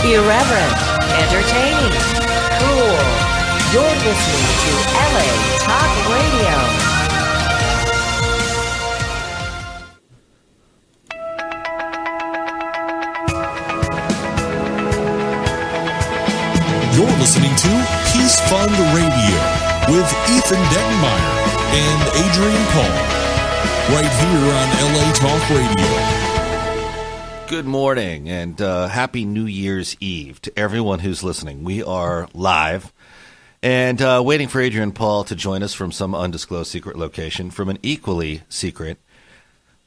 Irreverent, entertaining, cool. You're listening to LA Talk Radio. You're listening to Peace Fund Radio with Ethan Dettenmaier and Adrian Paul, right here on LA Talk Radio. Good morning and happy New Year's Eve to everyone who's listening. We are live and waiting for Adrian Paul to join us from some undisclosed secret location. From an equally secret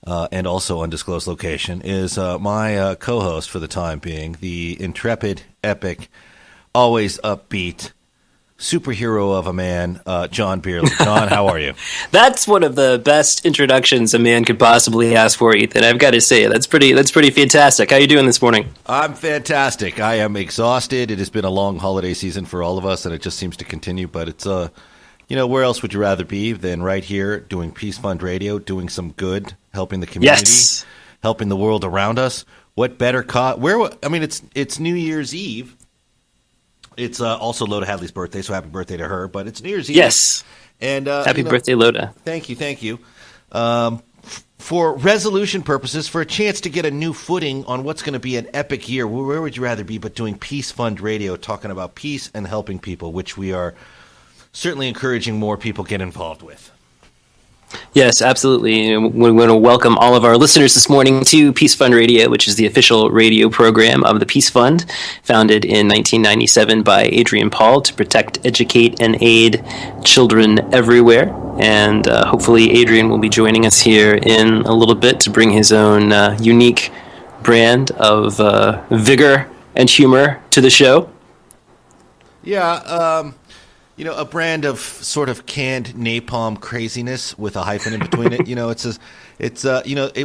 and also undisclosed location is my co-host for the time being, the intrepid, epic, always upbeat superhero of a man, John Beerley. John, how are you? That's one of the best introductions a man could possibly ask for, Ethan. I've got to say, that's pretty fantastic. How you doing this morning? I'm fantastic. I am exhausted. It has been a long holiday season for all of us, and it just seems to continue. But it's, where else would you rather be than right here doing Peace Fund Radio, doing some good, helping the community, yes, helping the world around us? What better it's New Year's Eve. It's also Loda Hadley's birthday, so happy birthday to her. But it's New Year's Eve. Yes. And happy birthday, Loda. Thank you. For resolution purposes, for a chance to get a new footing on what's going to be an epic year, where would you rather be but doing Peace Fund Radio, talking about peace and helping people, which we are certainly encouraging more people get involved with. Yes, absolutely. We want to welcome all of our listeners this morning to Peace Fund Radio, which is the official radio program of the Peace Fund, founded in 1997 by Adrian Paul to protect, educate, and aid children everywhere. And hopefully Adrian will be joining us here in a little bit to bring his own unique brand of vigor and humor to the show. Yeah, a brand of sort of canned napalm craziness with a hyphen in between it.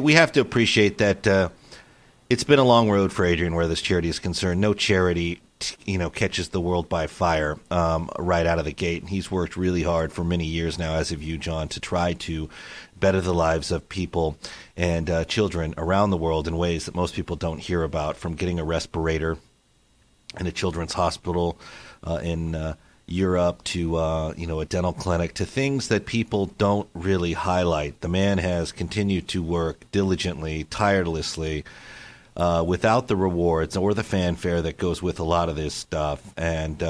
We have to appreciate that it's been a long road for Adrian where this charity is concerned. No charity, catches the world by fire right out of the gate. And he's worked really hard for many years now, as have you, John, to try to better the lives of people and children around the world in ways that most people don't hear about, from getting a respirator in a children's hospital in Europe to a dental clinic, to things that people don't really highlight. The man has continued to work diligently, tirelessly, without the rewards or the fanfare that goes with a lot of this stuff. And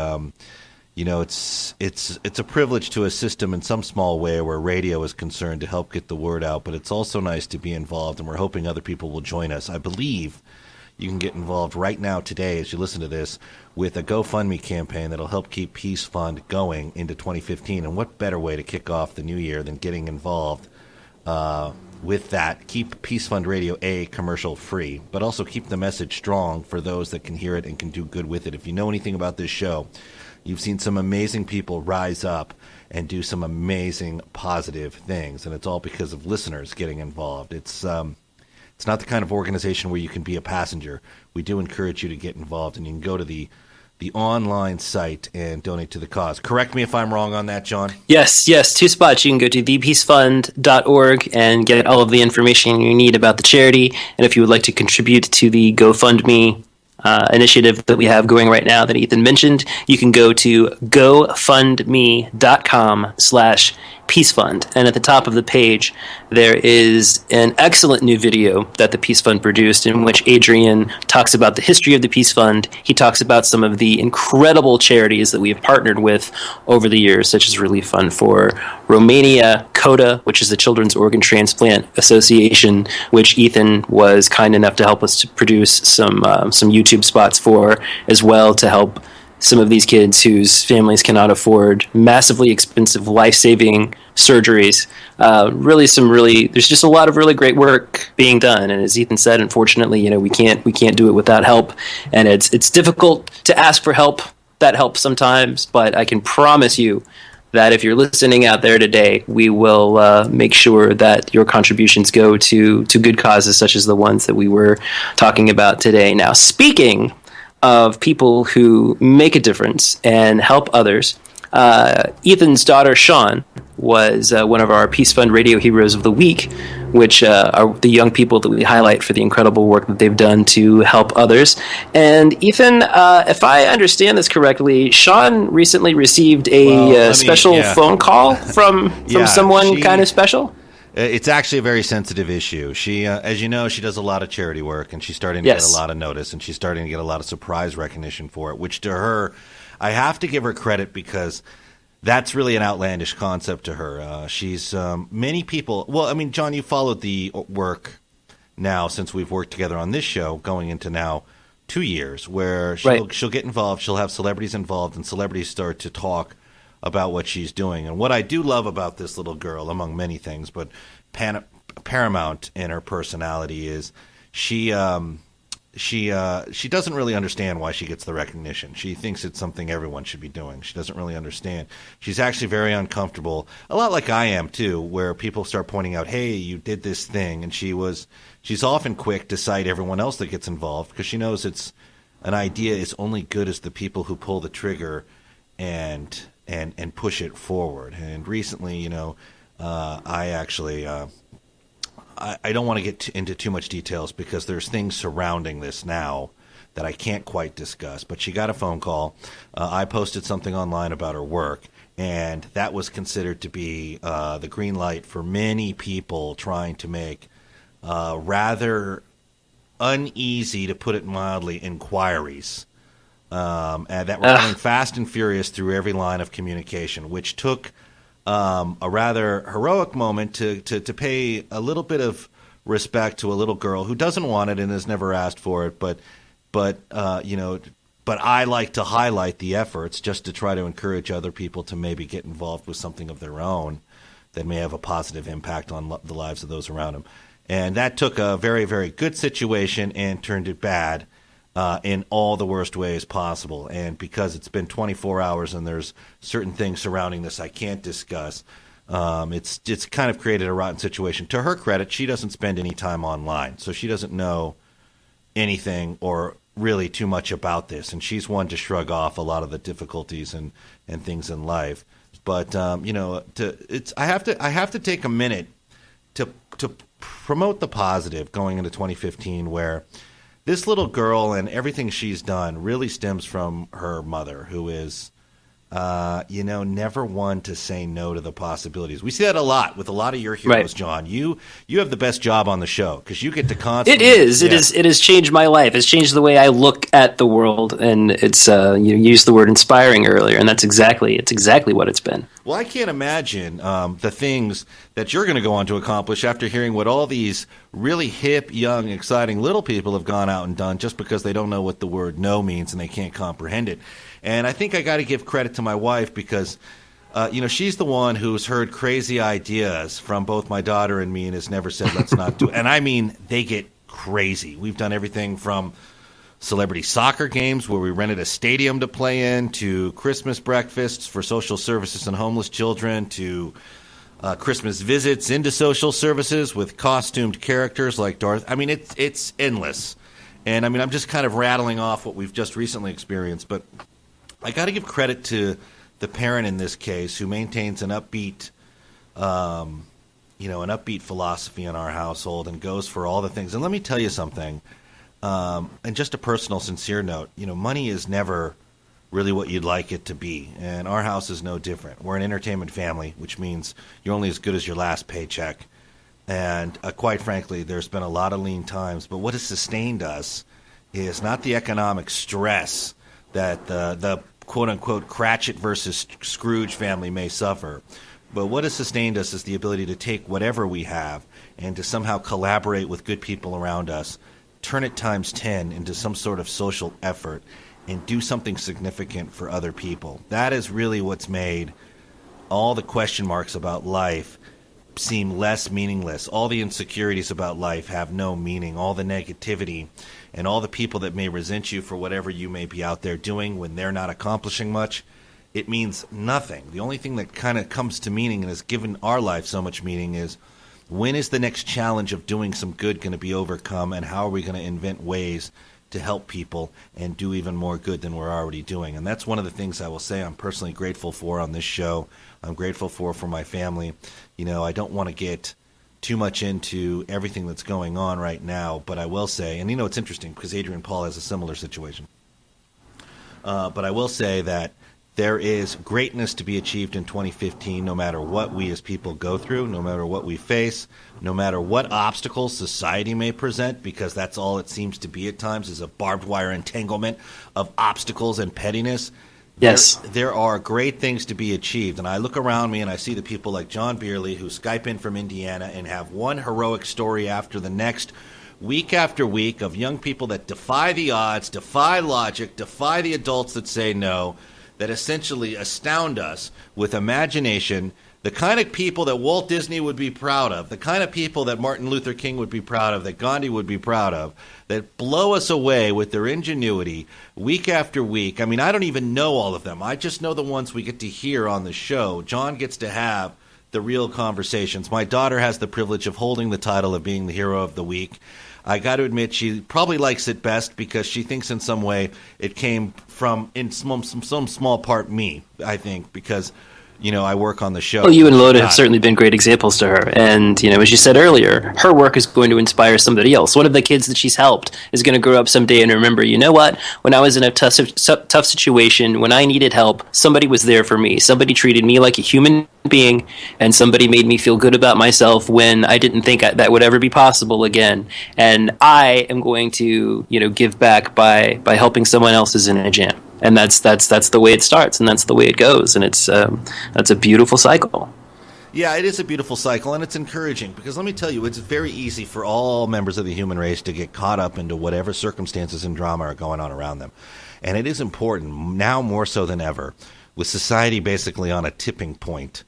it's a privilege to assist him in some small way where radio is concerned to help get the word out. But it's also nice to be involved, and we're hoping other people will join us. I believe you can get involved right now today as you listen to this with a GoFundMe campaign that'll help keep Peace Fund going into 2015. And what better way to kick off the new year than getting involved with that? Keep Peace Fund Radio commercial free, but also keep the message strong for those that can hear it and can do good with it. If you know anything about this show, you've seen some amazing people rise up and do some amazing positive things, and it's all because of listeners getting involved. It's not the kind of organization where you can be a passenger. We do encourage you to get involved, and you can go to the online site and donate to the cause. Correct me if I'm wrong on that, John. Yes, 2 spots. You can go to thepeacefund.org and get all of the information you need about the charity. And if you would like to contribute to the GoFundMe initiative that we have going right now that Ethan mentioned, you can go to gofundme.com/peacefund. And at the top of the page, there is an excellent new video that the Peace Fund produced in which Adrian talks about the history of the Peace Fund. He talks about some of the incredible charities that we have partnered with over the years, such as Relief Fund for Romania, CODA, which is the Children's Organ Transplant Association, which Ethan was kind enough to help us to produce some YouTube spots for as well, to help some of these kids whose families cannot afford massively expensive life-saving surgeries. There's just a lot of really great work being done. And as Ethan said, unfortunately, we can't do it without help. And it's difficult to ask for help, that help sometimes, but I can promise you that if you're listening out there today, we will make sure that your contributions go to good causes such as the ones that we were talking about today. Now, speaking of people who make a difference and help others, Ethan's daughter, Sean, was one of our Peace Fund Radio Heroes of the Week, which are the young people that we highlight for the incredible work that they've done to help others. And Ethan, if I understand this correctly, Sean recently received a special phone call from someone kind of special? It's actually a very sensitive issue. She, as you know, she does a lot of charity work, and she's starting to get a lot of notice, and she's starting to get a lot of surprise recognition for it, which to her, I have to give her credit because that's really an outlandish concept to her. She's many people. Well, I mean, John, you followed the work now since we've worked together on this show, going into now 2 years, where she'll get involved. She'll have celebrities involved, and celebrities start to talk about what she's doing. And what I do love about this little girl, among many things, but paramount in her personality is she doesn't really understand why she gets the recognition. She thinks it's something everyone should be doing. She doesn't really understand. She's actually very uncomfortable, a lot like I am too, where people start pointing out, hey, you did this thing. And she's often quick to cite everyone else that gets involved because she knows it's an idea is only good as the people who pull the trigger and push it forward. And recently, I actually I don't want to get into too much details because there's things surrounding this now that I can't quite discuss. But she got a phone call. I posted something online about her work, and that was considered to be the green light for many people trying to make rather uneasy, to put it mildly, inquiries and that were coming fast and furious through every line of communication, which took a rather heroic moment to pay a little bit of respect to a little girl who doesn't want it and has never asked for it, but I like to highlight the efforts just to try to encourage other people to maybe get involved with something of their own that may have a positive impact on the lives of those around them. And that took a very, very good situation and turned it bad in all the worst ways possible. And because it's been 24 hours and there's certain things surrounding this I can't discuss, it's kind of created a rotten situation. To her credit, she doesn't spend any time online, so she doesn't know anything or really too much about this. And she's one to shrug off a lot of the difficulties and things in life. But I have to take a minute to promote the positive going into 2015, where this little girl and everything she's done really stems from her mother, who is, never one to say no to the possibilities. We see that a lot with a lot of your heroes, right. John. You have the best job on the show because you get to constantly. It has changed my life. It's changed the way I look at the world, and it's you used the word inspiring earlier, and it's exactly what it's been. Well, I can't imagine the things that you're going to go on to accomplish after hearing what all these really hip, young, exciting little people have gone out and done just because they don't know what the word no means and they can't comprehend it. And I think I got to give credit to my wife because, she's the one who's heard crazy ideas from both my daughter and me and has never said, let's not do it. And I mean, they get crazy. We've done everything from celebrity soccer games where we rented a stadium to play in, to Christmas breakfasts for social services and homeless children, to Christmas visits into social services with costumed characters like Darth. I mean, it's endless. And I mean, I'm just kind of rattling off what we've just recently experienced, but I got to give credit to the parent in this case who maintains an upbeat, philosophy in our household and goes for all the things. And let me tell you something. And just a personal, sincere note, money is never really what you'd like it to be. And our house is no different. We're an entertainment family, which means you're only as good as your last paycheck. And quite frankly, there's been a lot of lean times. But what has sustained us is not the economic stress that the quote-unquote Cratchit versus Scrooge family may suffer. But what has sustained us is the ability to take whatever we have and to somehow collaborate with good people around us, turn it times 10 into some sort of social effort, and do something significant for other people. That is really what's made all the question marks about life seem less meaningless. All the insecurities about life have no meaning. All the negativity and all the people that may resent you for whatever you may be out there doing when they're not accomplishing much, it means nothing. The only thing that kind of comes to meaning and has given our life so much meaning is, when is the next challenge of doing some good going to be overcome, and how are we going to invent ways to help people and do even more good than we're already doing. And that's one of the things I will say I'm personally grateful for on this show. I'm grateful for my family. I don't want to get too much into everything that's going on right now, but I will say, and it's interesting because Adrian Paul has a similar situation. But I will say that there is greatness to be achieved in 2015 no matter what we as people go through, no matter what we face, no matter what obstacles society may present, because that's all it seems to be at times is a barbed wire entanglement of obstacles and pettiness. Yes. There are great things to be achieved. And I look around me and I see the people like John Beerley who Skype in from Indiana and have one heroic story after the next, week after week, of young people that defy the odds, defy logic, defy the adults that say no, that essentially astound us with imagination, the kind of people that Walt Disney would be proud of, the kind of people that Martin Luther King would be proud of, that Gandhi would be proud of, that blow us away with their ingenuity week after week. I mean, I don't even know all of them. I just know the ones we get to hear on the show. John gets to have the real conversations. My daughter has the privilege of holding the title of being the hero of the week. I got to admit, she probably likes it best because she thinks in some way it came from, in some small part, me, I think, because, I work on the show. Well, you and Loda have certainly been great examples to her. And, as you said earlier, her work is going to inspire somebody else. One of the kids that she's helped is going to grow up someday and remember, you know what? When I was in a tough situation, when I needed help, somebody was there for me. Somebody treated me like a human being, and somebody made me feel good about myself when I didn't think that would ever be possible again. And I am going to, give back by helping someone else who's in a jam. And that's the way it starts, and that's the way it goes, and that's a beautiful cycle. Yeah, it is a beautiful cycle, and it's encouraging because let me tell you, it's very easy for all members of the human race to get caught up into whatever circumstances and drama are going on around them. And it is important, now more so than ever, with society basically on a tipping point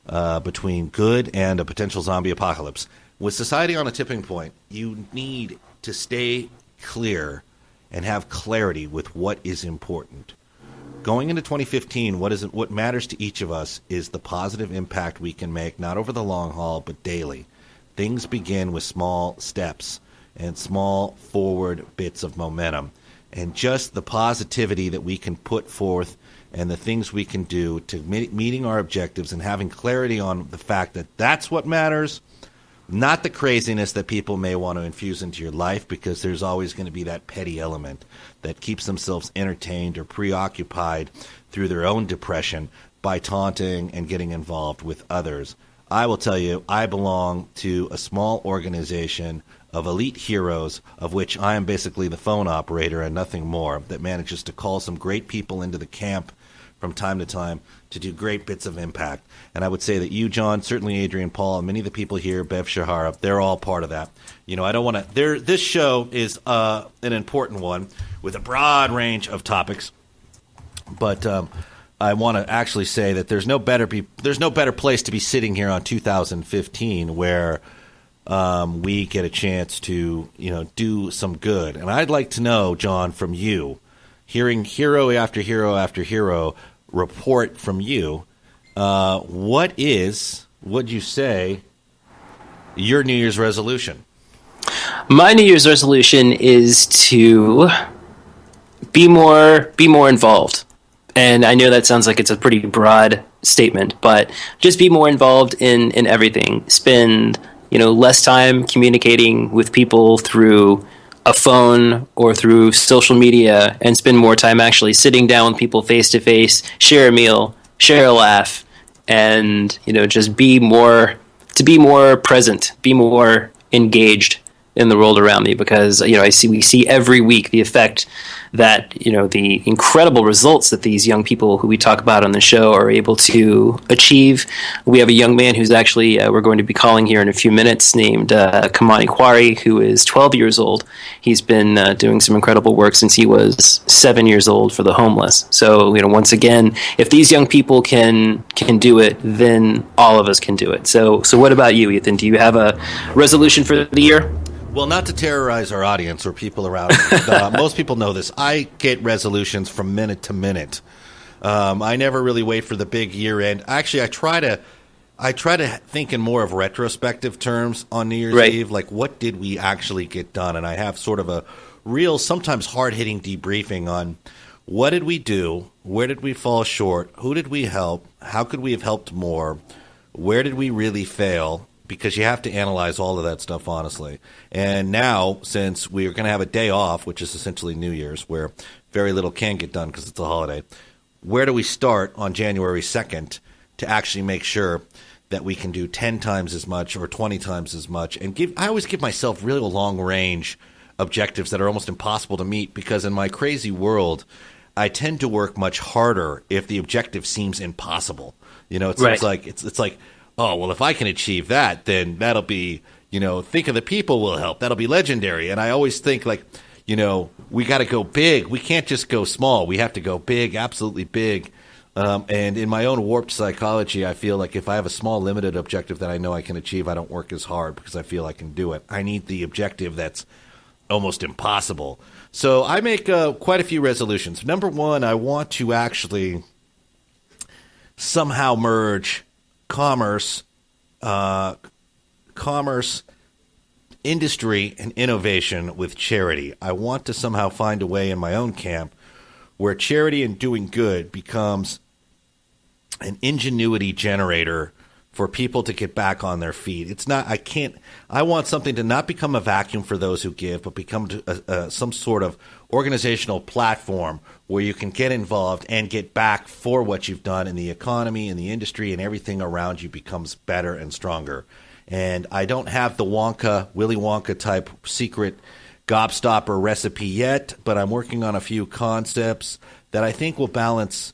between good and a potential zombie apocalypse. With society on a tipping point, you need to stay clear and have clarity with what is important. Going into 2015, what matters to each of us is the positive impact we can make, not over the long haul, but daily. Things begin with small steps and small forward bits of momentum. And just the positivity that we can put forth and the things we can do to meeting our objectives and having clarity on the fact that that's what matters, not the craziness that people may want to infuse into your life, because there's always going to be that petty element that keeps themselves entertained or preoccupied through their own depression by taunting and getting involved with others. I will tell you, I belong to a small organization of elite heroes, of which I am basically the phone operator and nothing more, that manages to call some great people into the camp from time to time to do great bits of impact. And I would say that you, John, certainly Adrian Paul, and many of the people here, Bev Shahara, they're all part of that. I don't want to. This show is an important one with a broad range of topics, but I want to actually say that there's no better place to be sitting here on 2015 where we get a chance to do some good. And I'd like to know, John, from you, hearing hero after hero after hero report from you, would you say, your New Year's resolution? My New Year's resolution is to be more involved. And I know that sounds like it's a pretty broad statement, but just be more involved in everything. Spend, less time communicating with people through a phone or through social media, and spend more time actually sitting down with people face to face, share a meal, share a laugh, and just be more present, be more engaged in the world around me, because we see every week the effect that the incredible results that these young people who we talk about on the show are able to achieve. We have a young man who's actually we're going to be calling here in a few minutes, named Kymani Quarrie, who is 12 years old. He's been doing some incredible work since he was 7 years old for the homeless. So once again, if these young people can do it, then all of us can do it. So what about you, Ethan? Do you have a resolution for the year? Well, not to terrorize our audience or people around most people know this. I get resolutions from minute to minute. I never really wait for the big year end. Actually, I try to think in more of retrospective terms on New Year's Eve, like what did we actually get done? And I have sort of a real, sometimes hard-hitting debriefing on what did we do, where did we fall short, who did we help, how could we have helped more, where did we really fail, because you have to analyze all of that stuff honestly. And now, since we're going to have a day off, which is essentially New Year's, where very little can get done because it's a holiday, where do we start on January 2nd to actually make sure that we can do 10 times as much or 20 times as much? And I always give myself really long-range objectives that are almost impossible to meet, because in my crazy world, I tend to work much harder if the objective seems impossible. You know, it seems like it's like, oh, well, if I can achieve that, then that'll be, you know, think of the people will help. That'll be legendary. And I always think, like, you know, we got to go big. We can't just go small. We have to go big, absolutely big. And in my own warped psychology, I feel like if I have a small, limited objective that I know I can achieve, I don't work as hard because I feel I can do it. I need the objective that's almost impossible. So I make quite a few resolutions. Number one, I want to actually somehow merge commerce, industry, and innovation with charity. I want to somehow find a way in my own camp where charity and doing good becomes an ingenuity generator for people to get back on their feet. I want something to not become a vacuum for those who give, but become some sort of organizational platform where you can get involved and get back for what you've done, in the economy and the industry, and everything around you becomes better and stronger. And I don't have the Willy Wonka type secret gobstopper recipe yet, but I'm working on a few concepts that I think will balance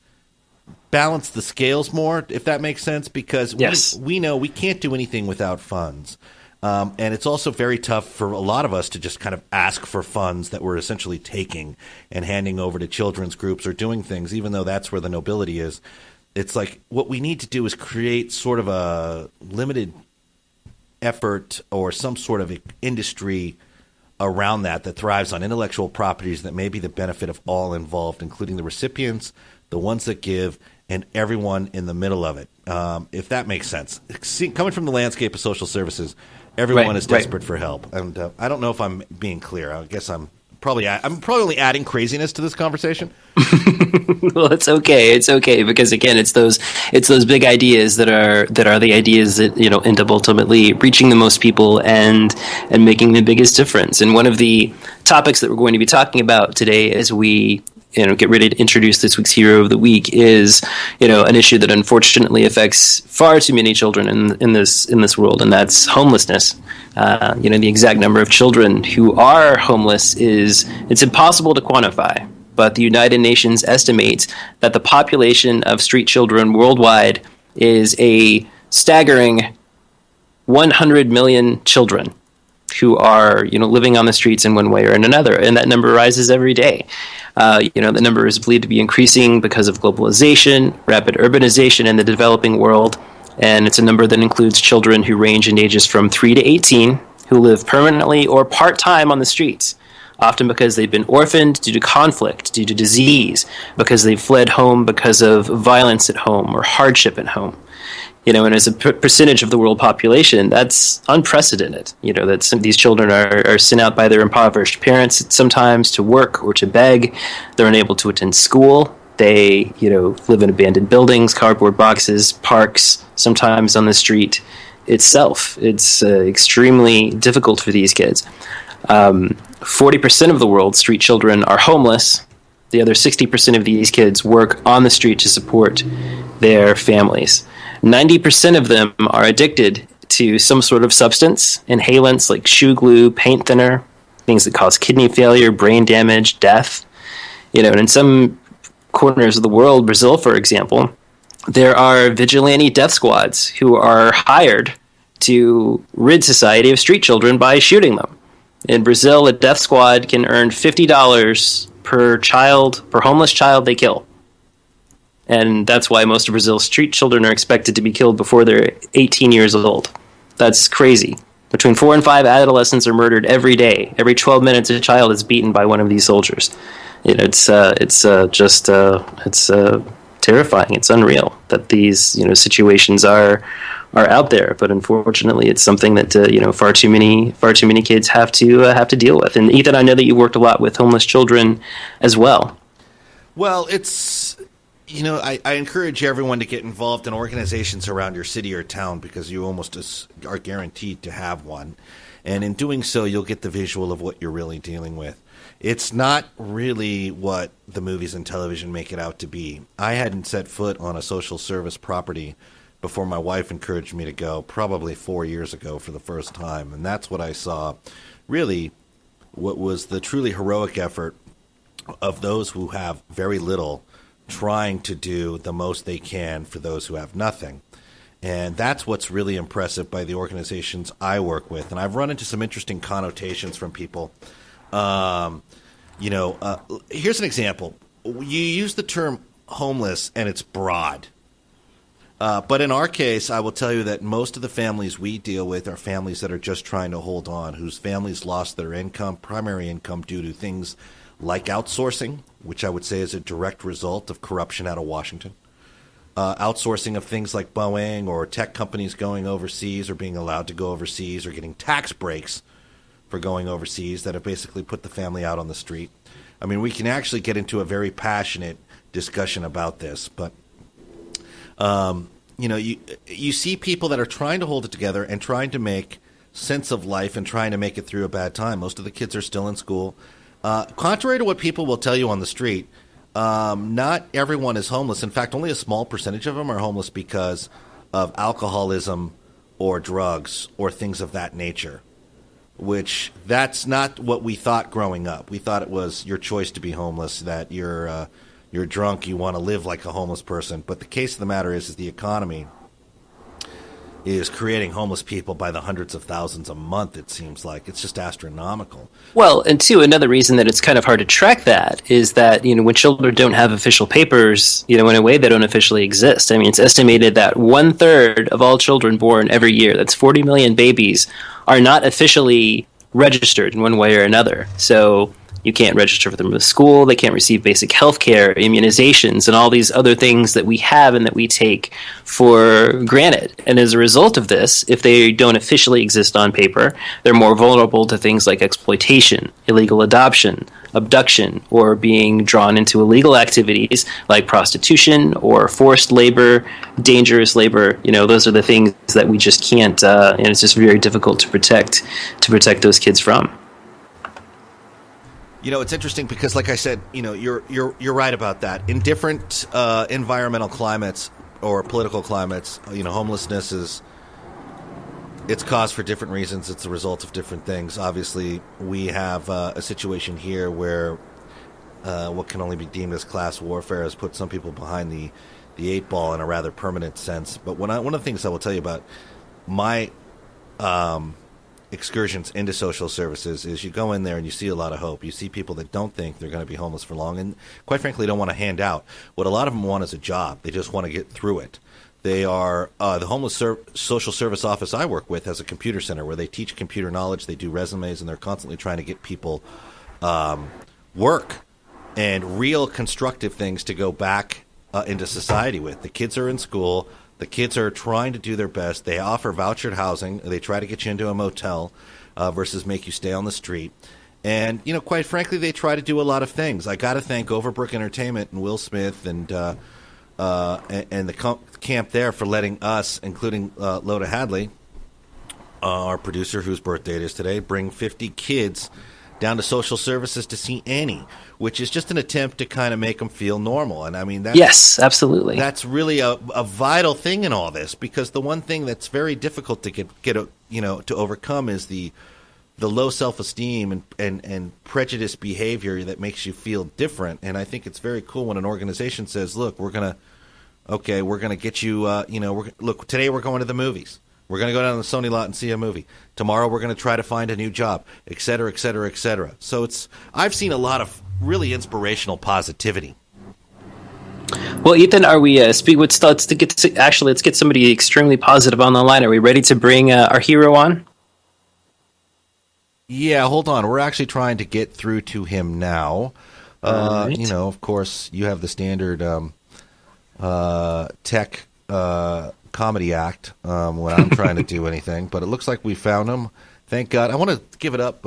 the scales more, if that makes sense, because we know we can't do anything without funds. And it's also very tough for a lot of us to just kind of ask for funds that we're essentially taking and handing over to children's groups or doing things, even though that's where the nobility is. It's like what we need to do is create sort of a limited effort or some sort of industry around that thrives on intellectual properties that may be the benefit of all involved, including the recipients, the ones that give, and everyone in the middle of it, if that makes sense. Coming from the landscape of social services, everyone is desperate for help. And I don't know if I'm being clear. I guess I'm probably only adding craziness to this conversation. Well, it's okay. It's okay because, again, it's those big ideas that are the ideas that, you know, end up ultimately reaching the most people and making the biggest difference. And one of the topics that we're going to be talking about today, as we get ready to introduce this week's Hero of the Week, is, you know, an issue that unfortunately affects far too many children in this world, and that's homelessness. The exact number of children who are homeless it's impossible to quantify, but the United Nations estimates that the population of street children worldwide is a staggering 100 million children who are, living on the streets in one way or in another, and that number rises every day. The number is believed to be increasing because of globalization, rapid urbanization in the developing world, and it's a number that includes children who range in ages from 3 to 18 who live permanently or part-time on the streets, often because they've been orphaned due to conflict, due to disease, because they've fled home because of violence at home or hardship at home. And as a percentage of the world population, that's unprecedented. That some of these children are sent out by their impoverished parents sometimes to work or to beg. They're unable to attend school. They, live in abandoned buildings, cardboard boxes, parks, sometimes on the street itself. It's extremely difficult for these kids. 40% of the world's street children are homeless. The other 60% of these kids work on the street to support their families. 90% of them are addicted to some sort of substance, inhalants like shoe glue, paint thinner, things that cause kidney failure, brain damage, death. And in some corners of the world, Brazil, for example, there are vigilante death squads who are hired to rid society of street children by shooting them. In Brazil, a death squad can earn $50 per homeless child they kill. And that's why most of Brazil's street children are expected to be killed before they're 18 years old. That's crazy. Between 4 and 5 adolescents are murdered every day. Every 12 minutes, a child is beaten by one of these soldiers. It's terrifying. It's unreal that these situations are out there, but unfortunately, it's something that far too many kids have to deal with. And Ethan, I know that you worked a lot with homeless children as well. Well, it's I encourage everyone to get involved in organizations around your city or town because you almost are guaranteed to have one, and in doing so, you'll get the visual of what you're really dealing with. It's not really what the movies and television make it out to be. I hadn't set foot on a social service property before my wife encouraged me to go, probably 4 years ago for the first time. And that's what I saw, really, what was the truly heroic effort of those who have very little trying to do the most they can for those who have nothing. And that's what's really impressive by the organizations I work with. And I've run into some interesting connotations from people. Here's an example. You use the term homeless, and it's broad. But in our case, I will tell you that most of the families we deal with are families that are just trying to hold on, whose families lost their income, primary income, due to things like outsourcing, which I would say is a direct result of corruption out of Washington. Outsourcing of things like Boeing or tech companies going overseas or being allowed to go overseas or getting tax breaks for going overseas that have basically put the family out on the street. I mean, we can actually get into a very passionate discussion about this, but you see people that are trying to hold it together and trying to make sense of life and trying to make it through a bad time. Most of the kids are still in school. Contrary to what people will tell you on the street, not everyone is homeless. In fact, only a small percentage of them are homeless because of alcoholism or drugs or things of that nature, which that's not what we thought growing up. We thought it was your choice to be homeless, that you're drunk, you want to live like a homeless person. But the case of the matter is the economy is creating homeless people by the hundreds of thousands a month, it seems like. It's just astronomical. Well, and two, another reason that it's kind of hard to track that is that, when children don't have official papers, in a way they don't officially exist. I mean, it's estimated that 1/3 of all children born every year, that's 40 million babies, are not officially registered in one way or another. So you can't register for them with school, they can't receive basic health care, immunizations, and all these other things that we have and that we take for granted. And as a result of this, if they don't officially exist on paper, they're more vulnerable to things like exploitation, illegal adoption, abduction, or being drawn into illegal activities like prostitution or forced labor, dangerous labor. Those are the things that we just can't, and it's just very difficult to protect those kids from. It's interesting because, like I said, you're right about that. In different environmental climates or political climates, homelessness it's caused for different reasons. It's the result of different things. Obviously, we have a situation here where what can only be deemed as class warfare has put some people behind the eight ball in a rather permanent sense. But one of the things I will tell you about my excursions into social services is you go in there and you see a lot of hope. You see people that don't think they're going to be homeless for long and, quite frankly, don't want to hand out. What a lot of them want is a job. They just want to get through it. They are the homeless social service office I work with has a computer center where they teach computer knowledge. They do resumes, and they're constantly trying to get people work and real constructive things to go back into society with. The kids are in school. The kids are trying to do their best. They offer vouchered housing. They try to get you into a motel versus make you stay on the street. And, quite frankly, they try to do a lot of things. I got to thank Overbrook Entertainment and Will Smith and the camp there for letting us, including Loda Hadley, our producer whose birthday it is today, bring 50 kids down to social services to see Annie, which is just an attempt to kind of make them feel normal. And I mean, yes, absolutely. That's really a vital thing in all this, because the one thing that's very difficult to get to overcome is the low self-esteem and prejudiced behavior that makes you feel different. And I think it's very cool when an organization says, look, we're going to get you, look, today we're going to the movies. We're going to go down to the Sony lot and see a movie. Tomorrow we're going to try to find a new job, et cetera, et cetera, et cetera. So I've seen a lot of really inspirational positivity. Well, Ethan, are we let's get somebody extremely positive on the line. Are we ready to bring our hero on? Yeah, hold on. We're actually trying to get through to him now. Right. Of course, you have the standard tech comedy act when I'm trying to do anything. But it looks like we found him. Thank God. I want to give it up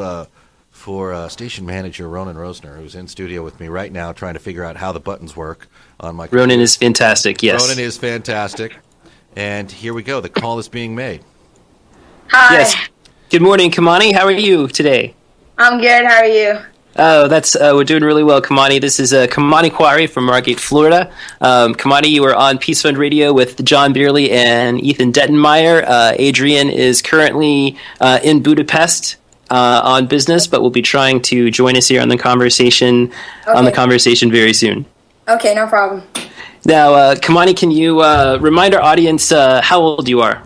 for station manager Ronan Rosner, who's in studio with me right now trying to figure out how the buttons work on my computer. Ronan is fantastic, yes. Ronan is fantastic. And here we go. The call is being made. Hi. Yes. Good morning, Kymani. How are you today? I'm good. How are you? Oh, we're doing really well, Kymani. This is Kymani Quarrie from Margate, Florida. Kymani, you are on Peace Fund Radio with John Beerley and Ethan Dettenmaier. Adrian is currently in Budapest on business, but will be trying to join us here on the conversation very soon. Okay, no problem. Now, Kymani, can you remind our audience how old you are?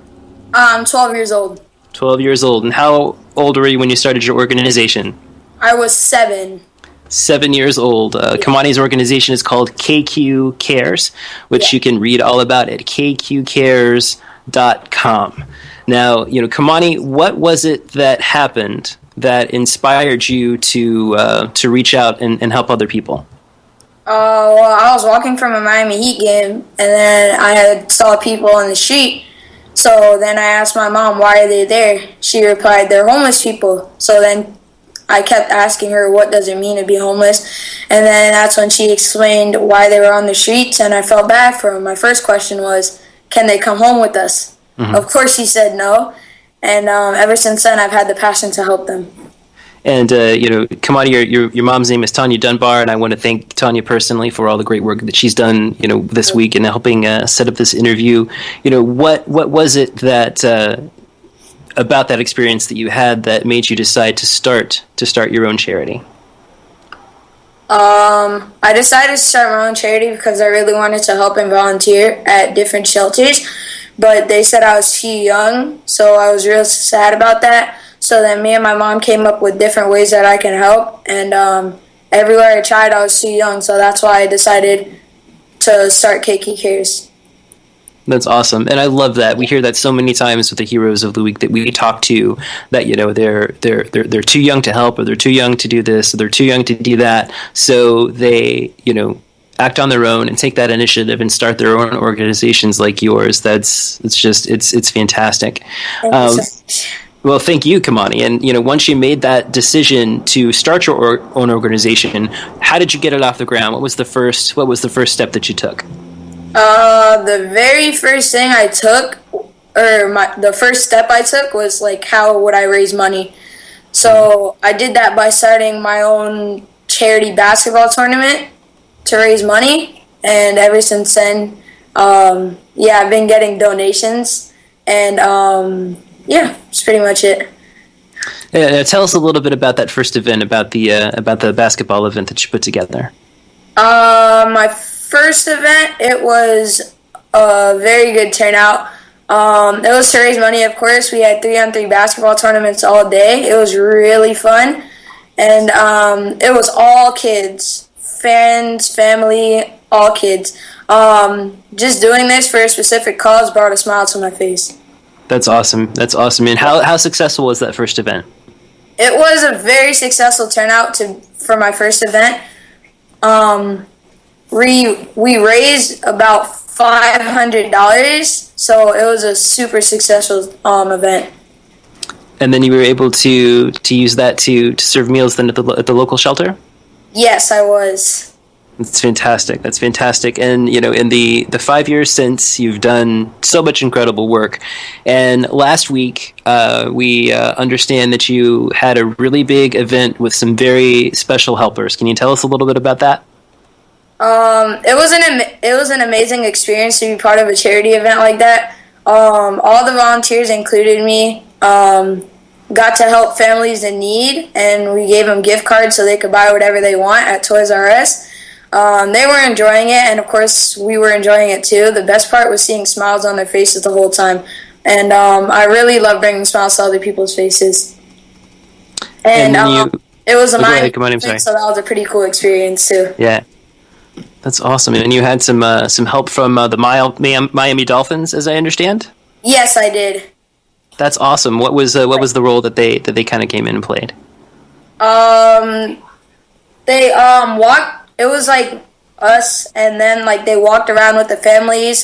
I'm 12 years old. 12 years old. And how old were you when you started your organization? I was 7. 7 years old. Kymani's organization is called KQ Cares, which you can read all about at kqcares.com. Now, Kymani, what was it that happened that inspired you to reach out and help other people? Well, I was walking from a Miami Heat game, and then I saw people on the street. So then I asked my mom, why are they there? She replied, they're homeless people. So then I kept asking her, what does it mean to be homeless? And then that's when she explained why they were on the streets, and I felt bad for them. My first question was, can they come home with us? Mm-hmm. Of course she said no, and ever since then I've had the passion to help them. And, Kymani, your mom's name is Tania Dunbar, and I want to thank Tania personally for all the great work that she's done, this week in helping set up this interview. What was it that about that experience that you had that made you decide to start your own charity? I decided to start my own charity because I really wanted to help and volunteer at different shelters, but they said I was too young, so I was real sad about that. So then me and my mom came up with different ways that I can help, and everywhere I tried, I was too young, so that's why I decided to start KQ Cares. That's awesome, and I love that. We hear that so many times with the heroes of the week that we talk to, that they're too young to help, or they're too young to do this, or they're too young to do that. So they act on their own and take that initiative and start their own organizations like yours. It's fantastic. Well, thank you, Kymani. And once you made that decision to start your own organization, how did you get it off the ground? What was the first step that you took? The very first thing I took, the first step I took was how would I raise money? So I did that by starting my own charity basketball tournament to raise money, and ever since then, I've been getting donations, and that's pretty much it. Tell us a little bit about that first event, about the basketball event that you put together. My first event, it was a very good turnout. It was to raise money, of course. We had 3-on-3 basketball tournaments all day. It was really fun, and it was all kids, friends, family, all kids. Just doing this for a specific cause brought a smile to my face. That's awesome. And how successful was that first event? It was a very successful turnout for my first event. We raised about $500, so it was a super successful event. And then you were able to use that to serve meals then at the local shelter? Yes, I was. That's fantastic. And, in the 5 years since, you've done so much incredible work. And last week, we understand that you had a really big event with some very special helpers. Can you tell us a little bit about that? It was an amazing experience to be part of a charity event like that. All the volunteers, including me, got to help families in need, and we gave them gift cards so they could buy whatever they want at Toys R Us. They were enjoying it, and of course we were enjoying it too. The best part was seeing smiles on their faces the whole time, and I really love bringing smiles to other people's faces. And it was a Miami, so that was a pretty cool experience too. Yeah, that's awesome. And you had some help from the Miami Dolphins, as I understand. Yes, I did. That's awesome. What was the role that they kind of came in and played? They walked. It was like us, and then like they walked around with the families,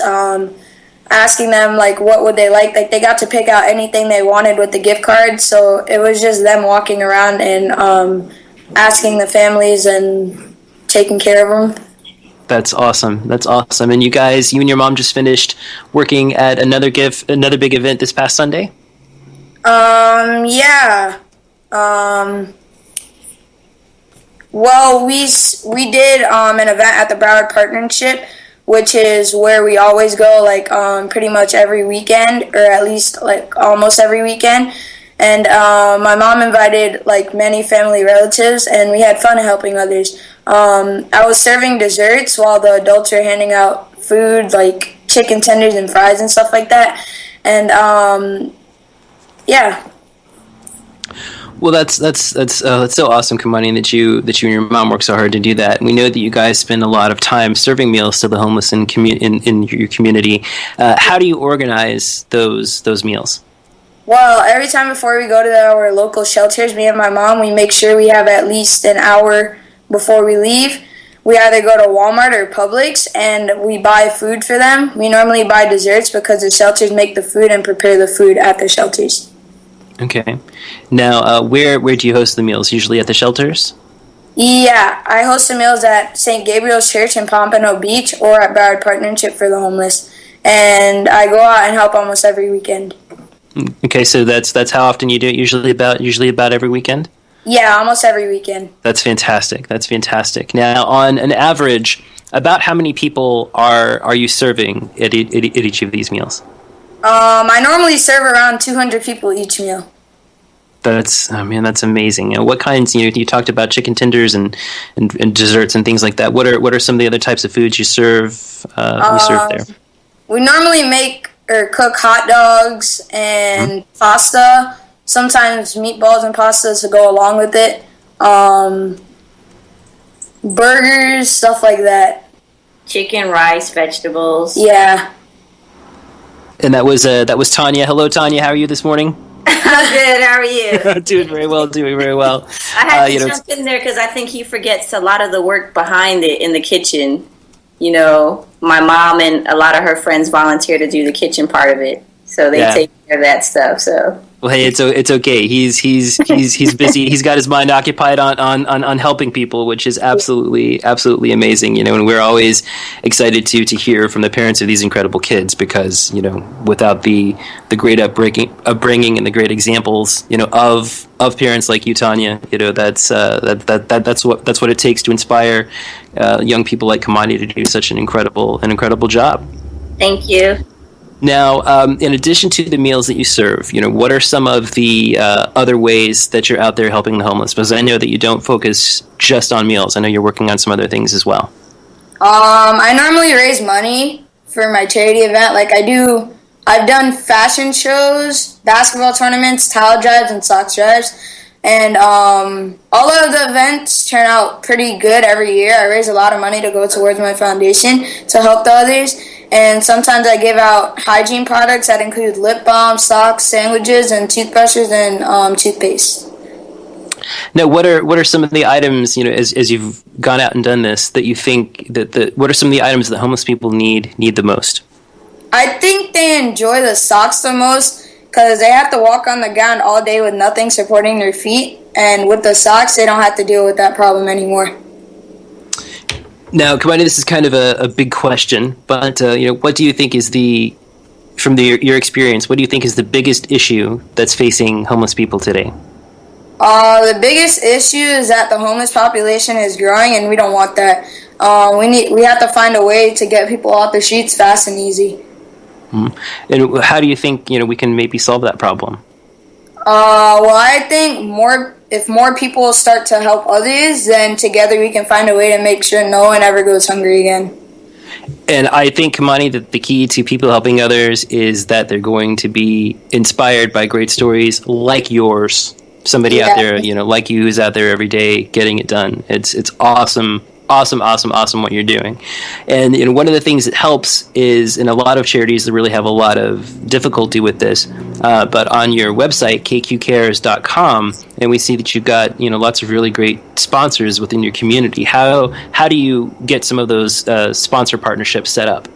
asking them like what would they like they got to pick out anything they wanted with the gift card, so it was just them walking around and asking the families and taking care of them. That's awesome. That's awesome. And you guys, you and your mom just finished working at another big event this past Sunday? Yeah. Well, we did an event at the Broward Partnership, which is where we always go, like pretty much every weekend, or at least like almost every weekend. And my mom invited like many family relatives, and we had fun helping others. I was serving desserts while the adults were handing out food, like chicken tenders and fries and stuff like that. And yeah. Well, that's so awesome, Kymani, that you and your mom work so hard to do that. And we know that you guys spend a lot of time serving meals to the homeless in your community. How do you organize those meals? Well, every time before we go to our local shelters, me and my mom, we make sure we have at least an hour before we leave. We either go to Walmart or Publix, and we buy food for them. We normally buy desserts because the shelters make the food and prepare the food at the shelters. Okay. Now, where do you host the meals? Usually at the shelters? Yeah, I host the meals at St. Gabriel's Church in Pompano Beach or at Broward Partnership for the Homeless. And I go out and help almost every weekend. Okay, so that's how often you do it? Usually about every weekend? Yeah, almost every weekend. That's fantastic. That's fantastic. Now, on an average, about how many people are you serving at each of these meals? I normally serve around 200 people each meal. That's amazing. You know, what kinds? You talked about chicken tenders and desserts and things like that. What are some of the other types of foods you serve? There? We normally make or cook hot dogs and pasta. Sometimes meatballs and pastas to go along with it. Burgers, stuff like that. Chicken, rice, vegetables. Yeah. And that was Tania. Hello, Tania. How are you this morning? I'm good. How are you? Doing very well. I had to jump in there because I think he forgets a lot of the work behind it in the kitchen. You know, my mom and a lot of her friends volunteer to do the kitchen part of it, so they take care of that stuff. So. Well, hey, it's okay. He's busy. He's got his mind occupied on helping people, which is absolutely amazing. You know, and we're always excited to hear from the parents of these incredible kids, because without the great upbringing and the great examples of parents like you, Tania, that's what it takes to inspire young people like Kymani to do such an incredible job. Thank you. Now, in addition to the meals that you serve, what are some of the other ways that you're out there helping the homeless? Because I know that you don't focus just on meals. I know you're working on some other things as well. I normally raise money for my charity event. I've done fashion shows, basketball tournaments, towel drives, and socks drives. And all of the events turn out pretty good every year. I raise a lot of money to go towards my foundation to help the others. And sometimes I give out hygiene products that include lip balm, socks, sandwiches, and toothbrushes and toothpaste. Now, what are some of the items, as you've gone out and done this, that you think what are some of the items that homeless people need the most? I think they enjoy the socks the most because they have to walk on the ground all day with nothing supporting their feet. And with the socks, they don't have to deal with that problem anymore. Now, Kymani, this is kind of a big question, but what do you think is from your experience, what do you think is the biggest issue that's facing homeless people today? The biggest issue is that the homeless population is growing, and we don't want that. We have to find a way to get people off the streets fast and easy. And how do you think we can maybe solve that problem? Well, I think if more people start to help others, then together we can find a way to make sure no one ever goes hungry again. And I think, Kymani, that the key to people helping others is that they're going to be inspired by great stories like yours. Somebody out there, like you, who's out there every day getting it done. It's awesome awesome what you're doing. And one of the things that helps is, in a lot of charities that really have a lot of difficulty with this, but on your website, kqcares.com, and we see that you've got lots of really great sponsors within your community. How do you get some of those sponsor partnerships set up?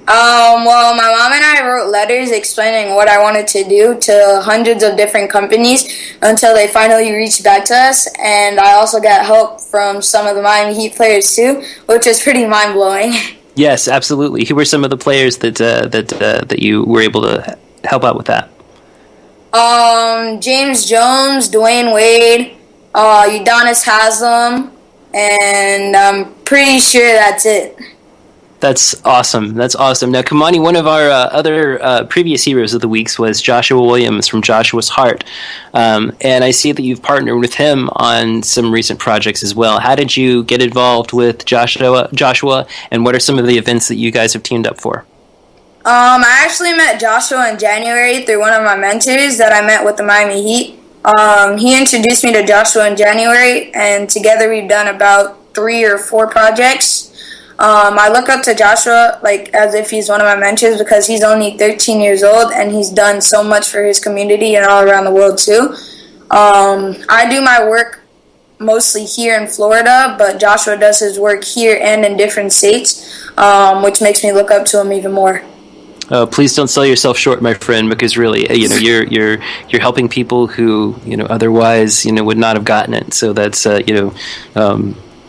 Well, my mom and I wrote letters explaining what I wanted to do to hundreds of different companies until they finally reached back to us. And I also got help from some of the Miami Heat players too, which was pretty mind-blowing. Yes, absolutely. Who were some of the players that you were able to help out with that? James Jones, Dwayne Wade, Udonis Haslem, and I'm pretty sure that's it. That's awesome. Now, Kymani, one of our other previous Heroes of the Weeks was Joshua Williams from Joshua's Heart. And I see that you've partnered with him on some recent projects as well. How did you get involved with Joshua, and what are some of the events that you guys have teamed up for? I actually met Joshua in January through one of my mentors that I met with the Miami Heat. He introduced me to Joshua in January, and together we've done about 3 or 4 projects. I look up to Joshua as if he's one of my mentors because he's only 13 years old and he's done so much for his community and all around the world too. I do my work mostly here in Florida, but Joshua does his work here and in different states, which makes me look up to him even more. Please don't sell yourself short, my friend, because really, you're helping people who otherwise would not have gotten it. So that's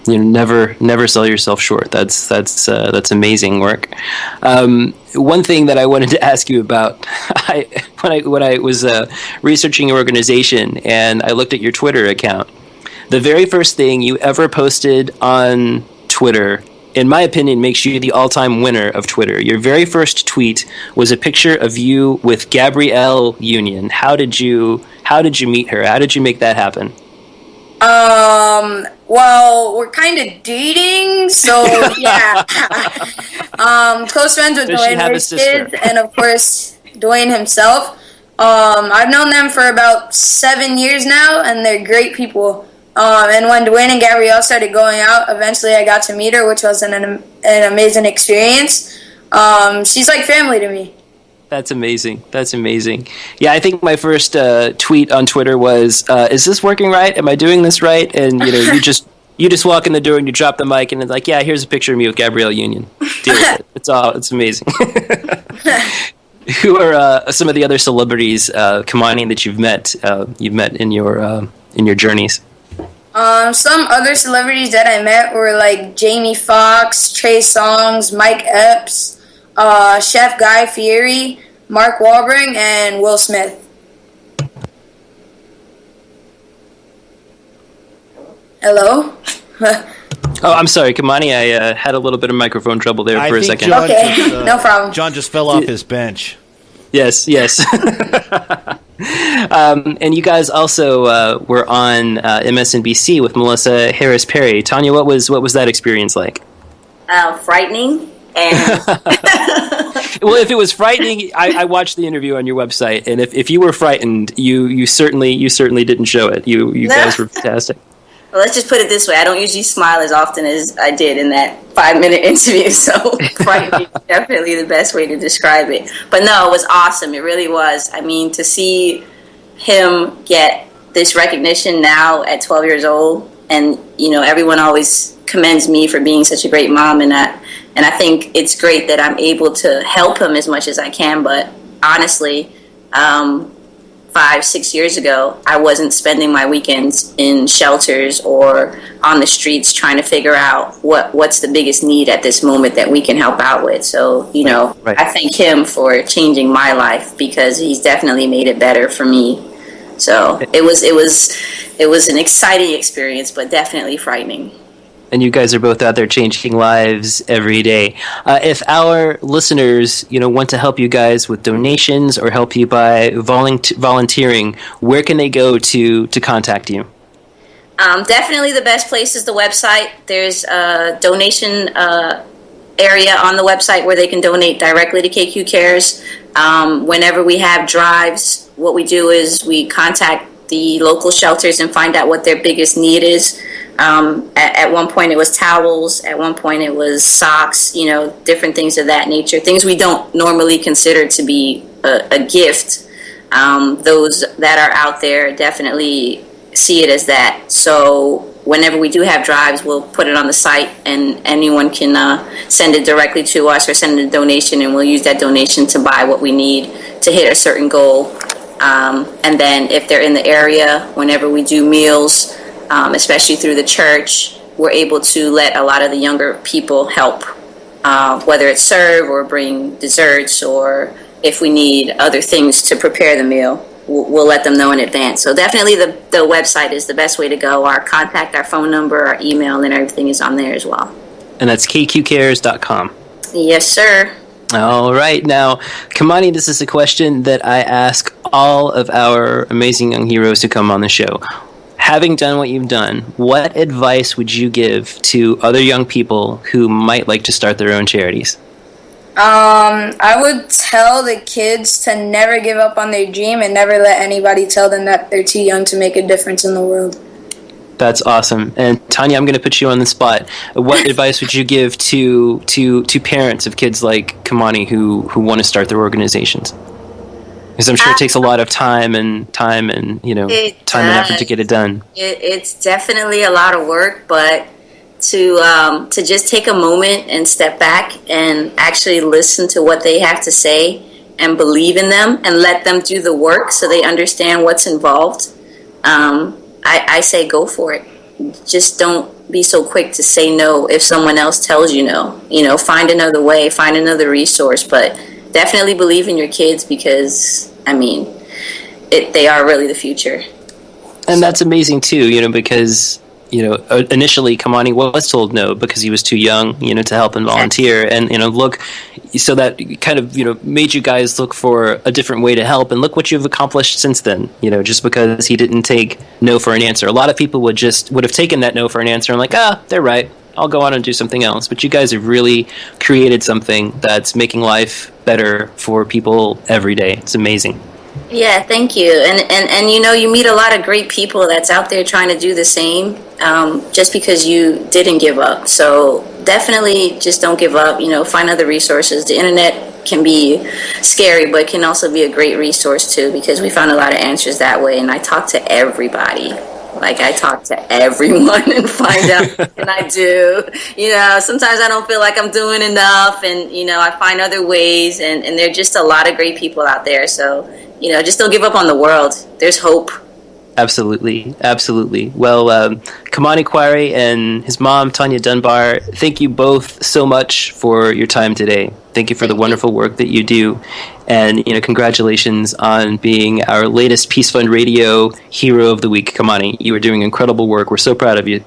never sell yourself short. That's amazing work. One thing that I wanted to ask you about, when I was researching your organization and I looked at your Twitter account, the very first thing you ever posted on Twitter, in my opinion, makes you the all-time winner of Twitter. Your very first tweet was a picture of you with Gabrielle Union. How did you meet her? How did you make that happen? Well, we're kind of dating, so yeah. Close friends with Dwayne's kids, and of course, Dwayne himself. I've known them for about 7 years now, and they're great people. And when Dwayne and Gabrielle started going out, eventually I got to meet her, which was an amazing experience. She's like family to me. That's amazing. Yeah, I think my first tweet on Twitter was, "Is this working right? Am I doing this right?" And you just walk in the door and you drop the mic and it's like, "Yeah, here's a picture of me with Gabrielle Union. Deal with it." It's amazing. Who are some of the other celebrities, Kymani, that you've met in your journeys? Some other celebrities that I met were like Jamie Foxx, Trey Songz, Mike Epps, Chef Guy Fieri, Mark Wahlberg, and Will Smith. Hello? Oh, I'm sorry, Kymani. I had a little bit of microphone trouble there for a second. Okay, no problem. John just fell off his bench. Yes. And you guys also were on MSNBC with Melissa Harris Perry. Tania, what was that experience like? Frightening. And well, if it was frightening, I watched the interview on your website, and if you were frightened, you certainly didn't show it. You guys were fantastic. Well, let's just put it this way. I don't usually smile as often as I did in that 5-minute interview, so frightening is definitely the best way to describe it. But no, it was awesome. It really was. I mean, to see him get this recognition now at 12 years old, and everyone always commends me for being such a great mom, and I think it's great that I'm able to help him as much as I can. But honestly, 5-6 years ago, I wasn't spending my weekends in shelters or on the streets trying to figure out what's the biggest need at this moment that we can help out with. So, right. I thank him for changing my life because he's definitely made it better for me. So it was an exciting experience, but definitely frightening. And you guys are both out there changing lives every day. If our listeners, want to help you guys with donations or help you by volunteering, where can they go to contact you? Definitely the best place is the website. There's a donation area on the website where they can donate directly to KQ Cares. Whenever we have drives, what we do is we contact the local shelters and find out what their biggest need is. At one point it was towels. At one point it was socks. Different things of that nature. Things we don't normally consider to be a gift. Those that are out there definitely see it as that. So whenever we do have drives, we'll put it on the site, and anyone can send it directly to us or send a donation, and we'll use that donation to buy what we need to hit a certain goal. And then if they're in the area, whenever we do meals, especially through the church, we're able to let a lot of the younger people help, whether it's serve or bring desserts, or if we need other things to prepare the meal, we'll let them know in advance. So definitely the website is the best way to go. Our contact, our phone number, our email, and everything is on there as well. And that's kqcares.com. Yes, sir. All right. Now, Kymani, this is a question that I ask all of our amazing young heroes who come on the show. Having done what you've done, what advice would you give to other young people who might like to start their own charities? I would tell the kids to never give up on their dream and never let anybody tell them that they're too young to make a difference in the world. That's awesome. And Tania, I'm going to put you on the spot. What advice would you give to parents of kids like Kymani who want to start their organizations? Because I'm sure it takes a lot of time and time and effort to get it done. It's definitely a lot of work, but to just take a moment and step back and actually listen to what they have to say and believe in them and let them do the work so they understand what's involved. I say go for it. Just don't be so quick to say no if someone else tells you no. Find another way, find another resource, but definitely believe in your kids because, they are really the future. And that's amazing too, because initially Kymani was told no because he was too young, to help and volunteer, and so that kind of made you guys look for a different way to help, and look what you've accomplished since then. Just because he didn't take no for an answer, a lot of people would have taken that no for an answer and they're right, I'll go on and do something else. But you guys have really created something that's making life better for people every day. It's amazing. Yeah, thank you. And you meet a lot of great people that's out there trying to do the same, just because you didn't give up. So definitely just don't give up. Find other resources. The internet can be scary, but it can also be a great resource too, because we found a lot of answers that way. And I talk to everybody. I talk to everyone and find out what can I do. Sometimes I don't feel like I'm doing enough, and I find other ways, and there are just a lot of great people out there. So just don't give up on the world. There's hope. Absolutely. Absolutely. Well, Kymani Quarrie and his mom, Tania Dunbar, thank you both so much for your time today. Thank you for the wonderful work that you do. And, congratulations on being our latest Peace Fund Radio Hero of the Week, Kymani. You are doing incredible work. We're so proud of you.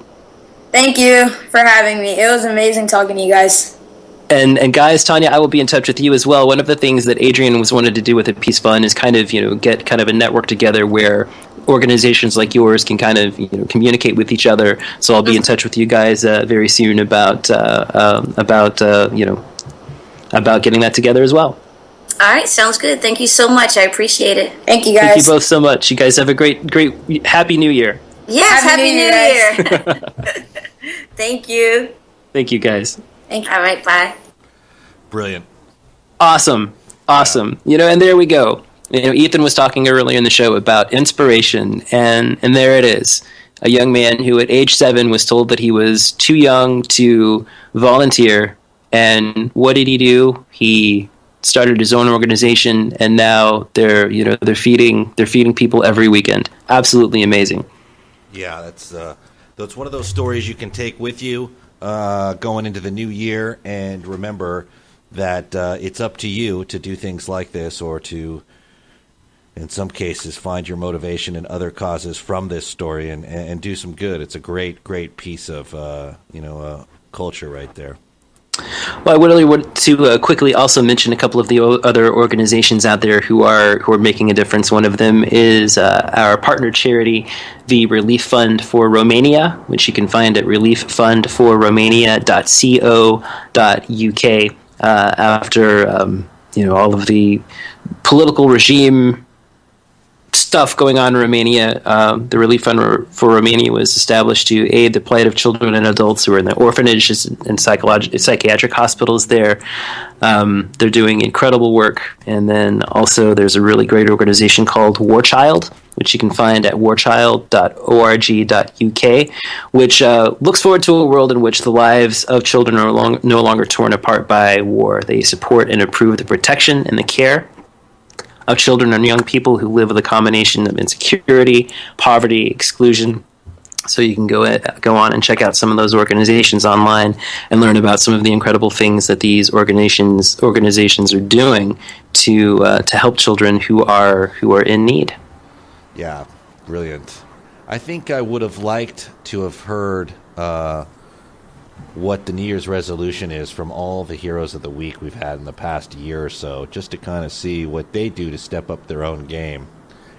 Thank you for having me. It was amazing talking to you guys. And guys, Tania, I will be in touch with you as well. One of the things that Adrian wanted to do with the Peace Fund is kind of, get kind of a network together where organizations like yours can kind of, communicate with each other. So I'll be in touch with you guys very soon about getting that together as well. All right, sounds good. Thank you so much. I appreciate it. Thank you, guys. Thank you both so much. You guys have a great, Happy New Year. Yes, Happy New Year. Thank you. Thank you, guys. Thank you. All right, bye. Brilliant. Awesome. Yeah. And there we go. Ethan was talking earlier in the show about inspiration, and there it is. A young man who at age 7 was told that he was too young to volunteer, and what did he do? He started his own organization, and now they're feeding people every weekend. Absolutely amazing. Yeah, that's one of those stories you can take with you going into the new year, and remember that it's up to you to do things like this, or to, in some cases, find your motivation in other causes from this story and do some good. It's a great piece of culture right there. Well, I really want to quickly also mention a couple of the other organizations out there who are making a difference. One of them is our partner charity, the Relief Fund for Romania, which you can find at relieffundforromania.co.uk. After all of the political regime stuff going on in Romania. The Relief Fund for Romania was established to aid the plight of children and adults who are in the orphanages and psychiatric hospitals there. They're doing incredible work. And then also there's a really great organization called War Child, which you can find at warchild.org.uk, which looks forward to a world in which the lives of children are no longer torn apart by war. They support and improve the protection and the care of children and young people who live with a combination of insecurity, poverty, exclusion. So you can go on and check out some of those organizations online and learn about some of the incredible things that these organizations are doing to help children who are in need. Yeah, brilliant. I think I would have liked to have heard what the New Year's resolution is from all the heroes of the week we've had in the past year or so, just to kind of see what they do to step up their own game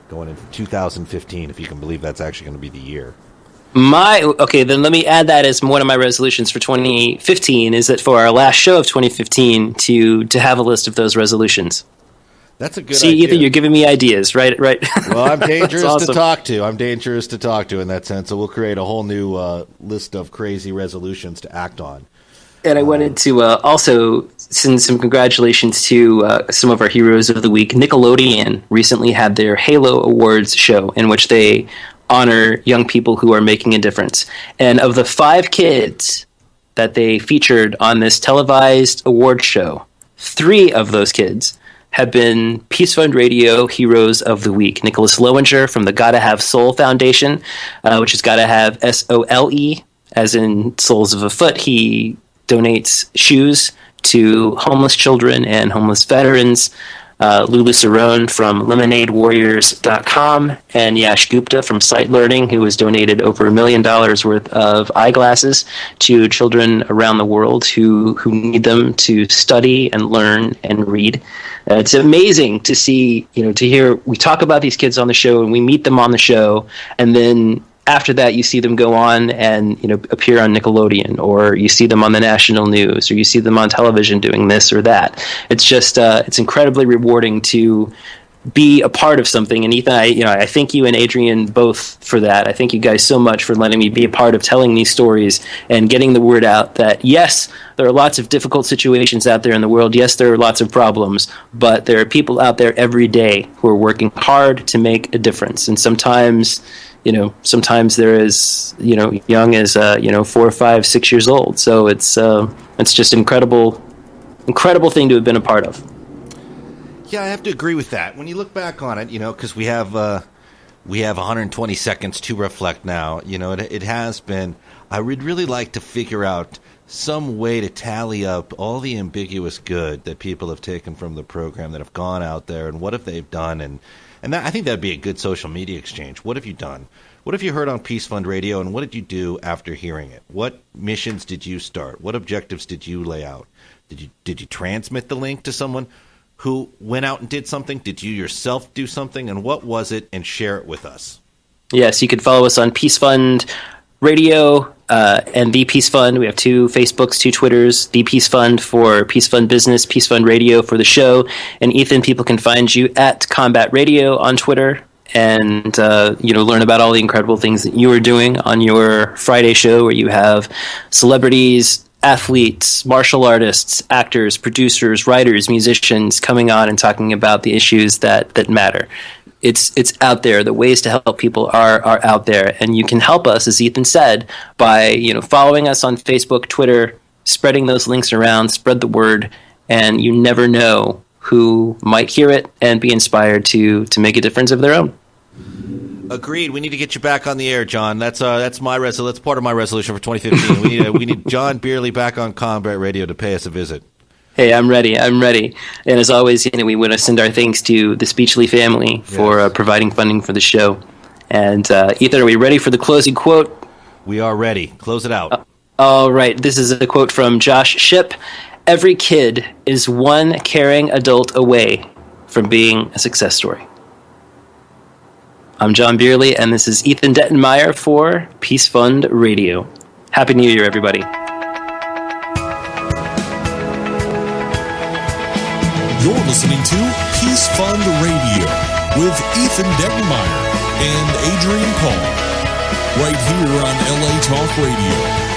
going into 2015, if you can believe that's actually going to be the year. Then let me add that as one of my resolutions for 2015, is that for our last show of 2015 to have a list of those resolutions. That's a good idea. See, Ethan, you're giving me ideas, right? Well, I'm dangerous awesome. to talk to. I'm dangerous to talk to in that sense. So we'll create a whole new list of crazy resolutions to act on. And I wanted to also send some congratulations to some of our heroes of the week. Nickelodeon recently had their Halo Awards show in which they honor young people who are making a difference. And of the 5 kids that they featured on this televised award show, 3 of those kids have been Peace Fund Radio Heroes of the Week. Nicholas Lowinger from the Gotta Have Soul Foundation, which is Gotta Have SOLE, as in soles of a foot. He donates shoes to homeless children and homeless veterans. Lulu Cerrone from LemonadeWarriors.com, and Yash Gupta from Sight Learning, who has donated over $1 million worth of eyeglasses to children around the world who need them to study and learn and read. It's amazing to see, to hear, we talk about these kids on the show and we meet them on the show, and then after that you see them go on and appear on Nickelodeon, or you see them on the national news, or you see them on television doing this or that. It's just it's incredibly rewarding to be a part of something. And Ethan, I thank you and Adrian both for that. I thank you guys so much for letting me be a part of telling these stories and getting the word out that yes, there are lots of difficult situations out there in the world. Yes, there are lots of problems, but there are people out there every day who are working hard to make a difference. And sometimes there is, young as 4, 5, 6 years old. So it's just incredible thing to have been a part of. Yeah, I have to agree with that. When you look back on it, because we have 120 seconds to reflect now. It has been. I would really like to figure out some way to tally up all the ambiguous good that people have taken from the program, that have gone out there, and what have they done, and that, I think that'd be a good social media exchange. What have you done? What have you heard on Peace Fund Radio, and what did you do after hearing it? What missions did you start? What objectives did you lay out? Did you transmit the link to someone who went out and did something? Did you yourself do something? And what was it? And share it with us. Yes, you can follow us on Peace Fund Radio and The Peace Fund. We have 2 Facebooks, 2 Twitters. The Peace Fund for Peace Fund Business, Peace Fund Radio for the show. And Ethan, people can find you at Combat Radio on Twitter, and learn about all the incredible things that you are doing on your Friday show, where you have celebrities, athletes, martial artists, actors, producers, writers, musicians coming on and talking about the issues that matter. It's out there. The ways to help people are out there, and you can help us, as Ethan said, by following us on Facebook, Twitter, spreading those links around, spread the word, and you never know who might hear it and be inspired to make a difference of their own. Agreed. We need to get you back on the air, John. That's my that's part of my resolution for 2015. We need John Beerley back on Combat Radio to pay us a visit. Hey, I'm ready. And as always, we want to send our thanks to the Speechly family for providing funding for the show. And Ethan, are we ready for the closing quote? We are ready. Close it out. All right. This is a quote from Josh Shipp. Every kid is one caring adult away from being a success story. I'm John Beerley, and this is Ethan Dettenmaier for Peace Fund Radio. Happy New Year, everybody. You're listening to Peace Fund Radio. with Ethan Dettenmaier and Adrian Paul, right here on LA Talk Radio.